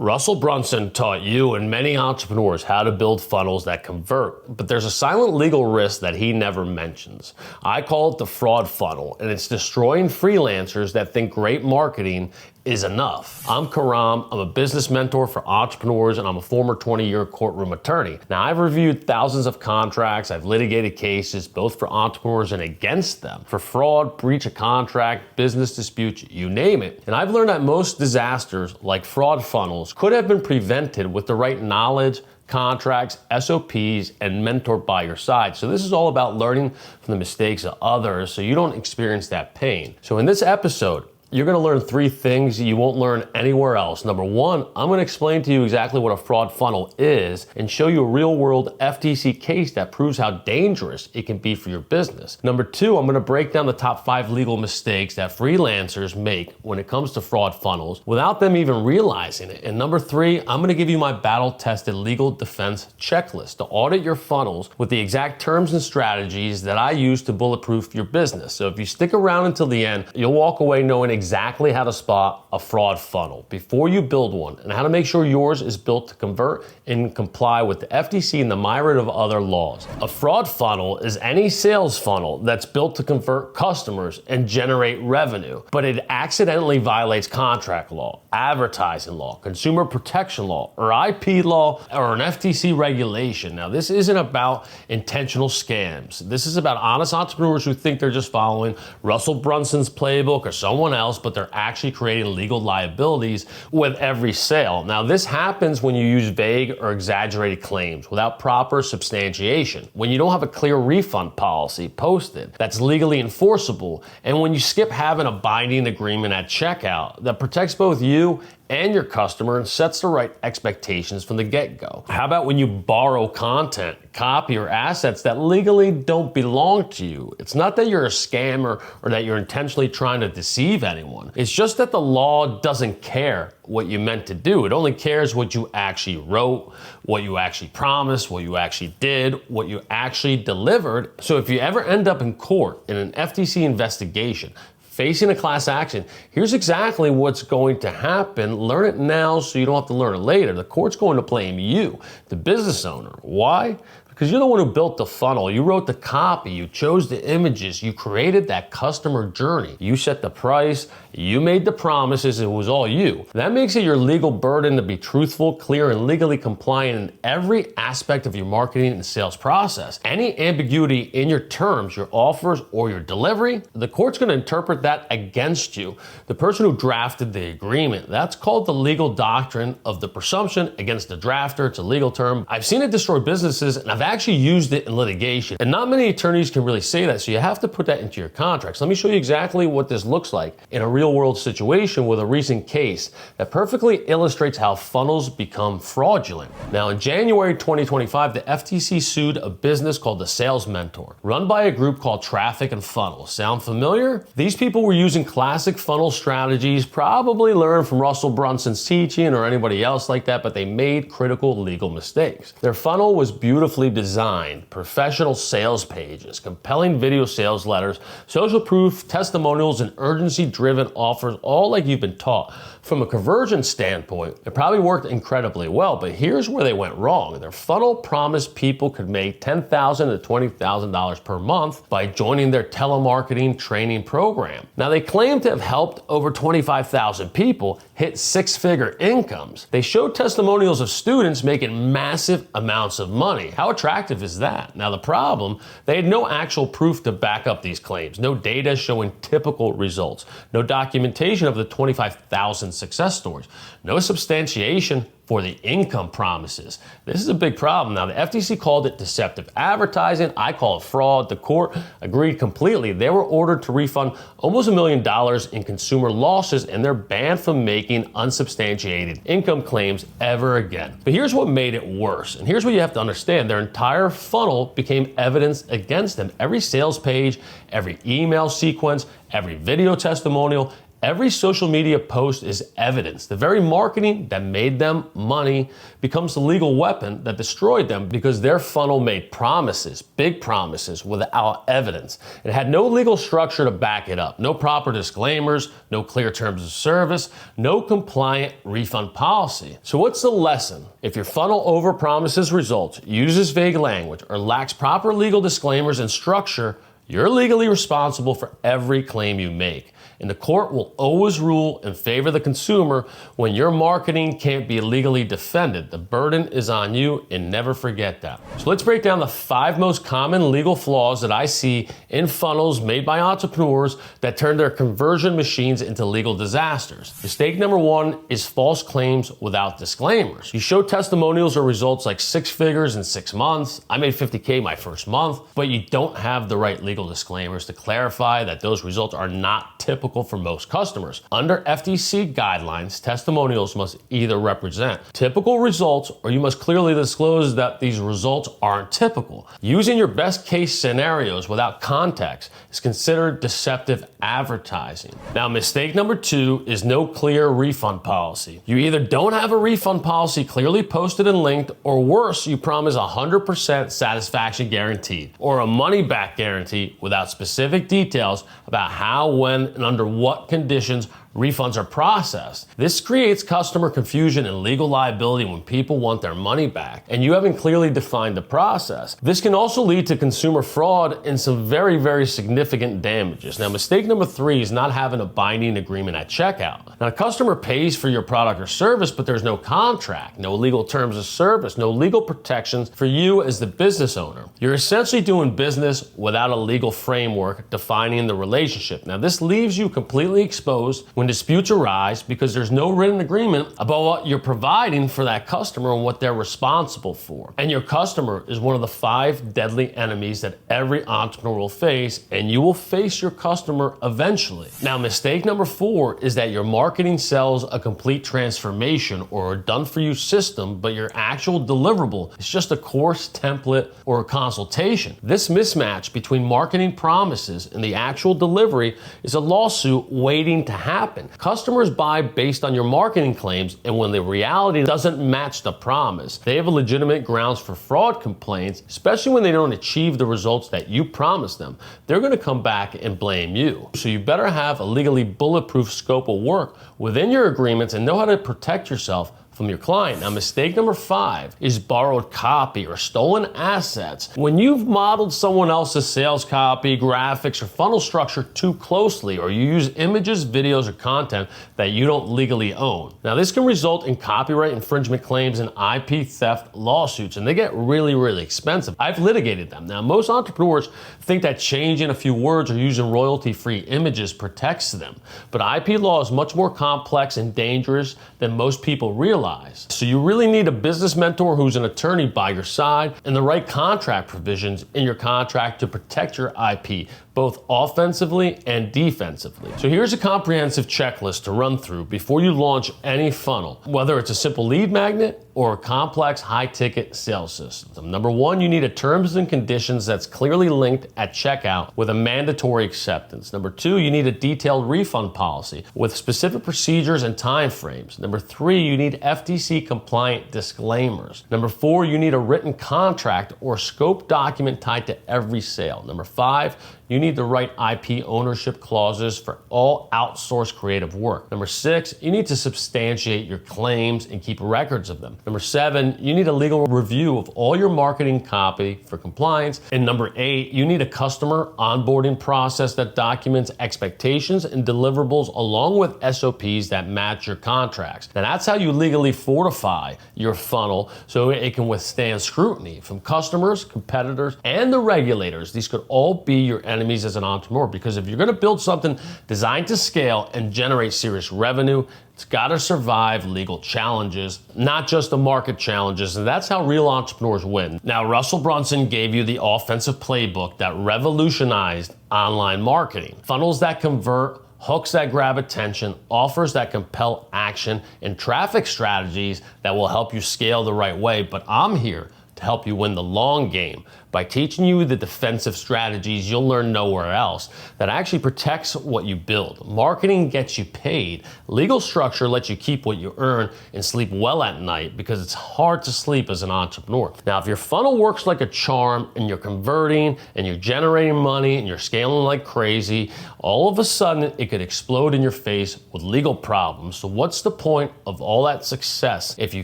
Russell Brunson taught you and many entrepreneurs how to build funnels that convert, but there's a silent legal risk that he never mentions. I call it the fraud funnel, and it's destroying freelancers that think great marketing is enough. I'm Karam, I'm a business mentor for entrepreneurs, and I'm a former 20-year courtroom attorney. Now, I've reviewed thousands of contracts, I've litigated cases, both for entrepreneurs and against them, for fraud, breach of contract, business disputes, you name it. And I've learned that most disasters, like fraud funnels, could have been prevented with the right knowledge, contracts, SOPs, and mentor by your side. So this is all about learning from the mistakes of others so you don't experience that pain. So in this episode, you're gonna learn 3 things you won't learn anywhere else. Number 1, I'm gonna explain to you exactly what a fraud funnel is and show you a real-world FTC case that proves how dangerous it can be for your business. Number 2, I'm gonna break down the top 5 legal mistakes that freelancers make when it comes to fraud funnels without them even realizing it. And number 3, I'm gonna give you my battle-tested legal defense checklist to audit your funnels with the exact terms and strategies that I use to bulletproof your business. So if you stick around until the end, you'll walk away knowing exactly how to spot a fraud funnel before you build one and how to make sure yours is built to convert and comply with the FTC and the myriad of other laws. A fraud funnel is any sales funnel that's built to convert customers and generate revenue, but it accidentally violates contract law, advertising law, consumer protection law, or IP law, or an FTC regulation. Now, this isn't about intentional scams. This is about honest entrepreneurs who think they're just following Russell Brunson's playbook or someone else, but they're actually creating legal liabilities with every sale. Now, this happens when you use vague or exaggerated claims without proper substantiation, when you don't have a clear refund policy posted that's legally enforceable, and when you skip having a binding agreement at checkout that protects both you and your customer and sets the right expectations from the get-go. How about when you borrow content, copy, or assets that legally don't belong to you? It's not that you're a scammer or that you're intentionally trying to deceive anyone. It's just that the law doesn't care what you meant to do. It only cares what you actually wrote, what you actually promised, what you actually did, what you actually delivered. So if you ever end up in court in an FTC investigation, facing a class action, here's exactly what's going to happen. Learn it now so you don't have to learn it later. The court's going to blame you, the business owner. Why? Because you're the one who built the funnel. You wrote the copy, you chose the images, you created that customer journey. You set the price, you made the promises, it was all you. That makes it your legal burden to be truthful, clear, and legally compliant in every aspect of your marketing and sales process. Any ambiguity in your terms, your offers, or your delivery, the court's gonna interpret that against you. The person who drafted the agreement, that's called the legal doctrine of the presumption against the drafter. It's a legal term. I've seen it destroy businesses, and I've actually used it in litigation. And not many attorneys can really say that, so you have to put that into your contracts. Let me show you exactly what this looks like in a real-world situation with a recent case that perfectly illustrates how funnels become fraudulent. Now, in January 2025, the FTC sued a business called the Sales Mentor, run by a group called Traffic and Funnels. Sound familiar? These people were using classic funnel strategies, probably learned from Russell Brunson's teaching or anybody else like that, but they made critical legal mistakes. Their funnel was beautifully designed, professional sales pages, compelling video sales letters, social proof, testimonials, and urgency-driven offers, all like you've been taught. From a conversion standpoint, it probably worked incredibly well, but here's where they went wrong. Their funnel promised people could make $10,000 to $20,000 per month by joining their telemarketing training program. Now, they claim to have helped over 25,000 people hit 6-figure incomes. They showed testimonials of students making massive amounts of money. How attractive is that? Now, the problem, they had no actual proof to back up these claims, no data showing typical results, no documentation of the 25,000 success stories, no substantiation for the income promises. This is a big problem. Now, the FTC called it deceptive advertising. I call it fraud. The court agreed completely. They were ordered to refund almost $1 million in consumer losses, and they're banned from making unsubstantiated income claims ever again. But here's what made it worse, and here's what you have to understand. Their entire funnel became evidence against them. Every sales page, every email sequence, every video testimonial, Every social media post is evidence. The very marketing that made them money becomes the legal weapon that destroyed them because their funnel made promises, big promises, without evidence. It had no legal structure to back it up, no proper disclaimers, no clear terms of service, no compliant refund policy. So what's the lesson? If your funnel overpromises results, uses vague language, or lacks proper legal disclaimers and structure, you're legally responsible for every claim you make. And the court will always rule in favor of the consumer when your marketing can't be legally defended. The burden is on you, and never forget that. So let's break down the 5 most common legal flaws that I see in funnels made by entrepreneurs that turn their conversion machines into legal disasters. Mistake number 1 is false claims without disclaimers. You show testimonials or results like 6 figures in 6 months. I made $50K my first month, but you don't have the right legal disclaimers to clarify that those results are not typical for most customers. Under FTC guidelines, testimonials must either represent typical results or you must clearly disclose that these results aren't typical. Using your best case scenarios without context is considered deceptive advertising. Now, mistake number 2 is no clear refund policy. You either don't have a refund policy clearly posted and linked, or worse, you promise 100% satisfaction guaranteed or a money back guarantee without specific details about how, when, and under what conditions refunds are processed. This creates customer confusion and legal liability when people want their money back, and you haven't clearly defined the process. This can also lead to consumer fraud and some very, very significant damages. Now, mistake number 3 is not having a binding agreement at checkout. Now, a customer pays for your product or service, but there's no contract, no legal terms of service, no legal protections for you as the business owner. You're essentially doing business without a legal framework defining the relationship. Now, this leaves you completely exposed when disputes arise because there's no written agreement about what you're providing for that customer and what they're responsible for. And your customer is one of the 5 deadly enemies that every entrepreneur will face, and you will face your customer eventually. Now, mistake number 4 is that your marketing sells a complete transformation or a done-for-you system, but your actual deliverable is just a course, template, or a consultation. This mismatch between marketing promises and the actual delivery is a lawsuit waiting to happen. Customers buy based on your marketing claims, and when the reality doesn't match the promise, they have a legitimate grounds for fraud complaints, especially when they don't achieve the results that you promised them. They're going to come back and blame you. So you better have a legally bulletproof scope of work within your agreements and know how to protect yourself from your client. Now, mistake number 5 is borrowed copy or stolen assets. When you've modeled someone else's sales copy, graphics, or funnel structure too closely, or you use images, videos, or content that you don't legally own. Now, this can result in copyright infringement claims and IP theft lawsuits, and they get really, really expensive. I've litigated them. Now, most entrepreneurs think that changing a few words or using royalty-free images protects them, but IP law is much more complex and dangerous than most people realize. So you really need a business mentor who's an attorney by your side and the right contract provisions in your contract to protect your IP, both offensively and defensively. So here's a comprehensive checklist to run through before you launch any funnel, whether it's a simple lead magnet or a complex high-ticket sales system. Number 1, you need a terms and conditions that's clearly linked at checkout with a mandatory acceptance. Number 2, you need a detailed refund policy with specific procedures and timeframes. Number 3, you need FTC compliant disclaimers. Number 4, you need a written contract or scope document tied to every sale. Number 5, you need the right IP ownership clauses for all outsourced creative work. Number 6, you need to substantiate your claims and keep records of them. Number 7, you need a legal review of all your marketing copy for compliance. And number 8, you need a customer onboarding process that documents expectations and deliverables along with SOPs that match your contracts. Now, that's how you legally fortify your funnel so it can withstand scrutiny from customers, competitors, and the regulators. These could all be your enemies as an entrepreneur, because if you're going to build something designed to scale and generate serious revenue, it's got to survive legal challenges, not just the market challenges, and that's how real entrepreneurs win. Now, Russell Brunson gave you the offensive playbook that revolutionized online marketing. Funnels that convert, hooks that grab attention, offers that compel action, and traffic strategies that will help you scale the right way. But I'm here to help you win the long game by teaching you the defensive strategies you'll learn nowhere else that actually protects what you build. Marketing gets you paid. Legal structure lets you keep what you earn and sleep well at night because it's hard to sleep as an entrepreneur. Now, if your funnel works like a charm and you're converting and you're generating money and you're scaling like crazy, all of a sudden it could explode in your face with legal problems. So what's the point of all that success if you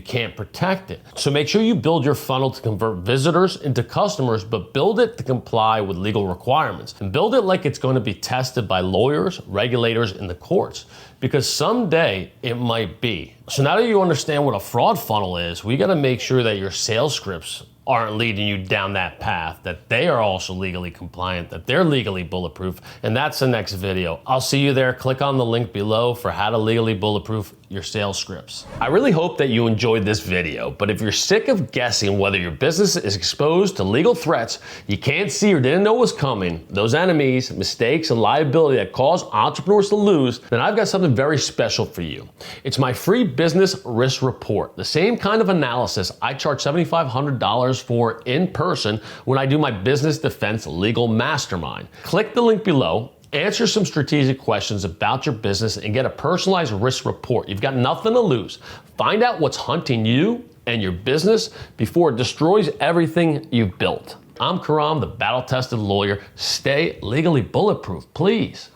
can't protect it? So make sure you build your funnel to convert visitors into customers, but build it to comply with legal requirements. And build it like it's going to be tested by lawyers, regulators, and the courts, because someday it might be. So now that you understand what a fraud funnel is, we got to make sure that your sales scripts aren't leading you down that path, that they are also legally compliant, that they're legally bulletproof, and that's the next video. I'll see you there. Click on the link below for how to legally bulletproof your sales scripts. I really hope that you enjoyed this video, but if you're sick of guessing whether your business is exposed to legal threats you can't see or didn't know was coming, those enemies, mistakes, and liability that cause entrepreneurs to lose, then I've got something very special for you. It's my free business risk report, the same kind of analysis I charge $7,500 for in person when I do my business defense legal mastermind. Click the link below, answer some strategic questions about your business, and get a personalized risk report. You've got nothing to lose. Find out what's hunting you and your business before it destroys everything you've built. I'm Karam, the battle-tested lawyer. Stay legally bulletproof, please.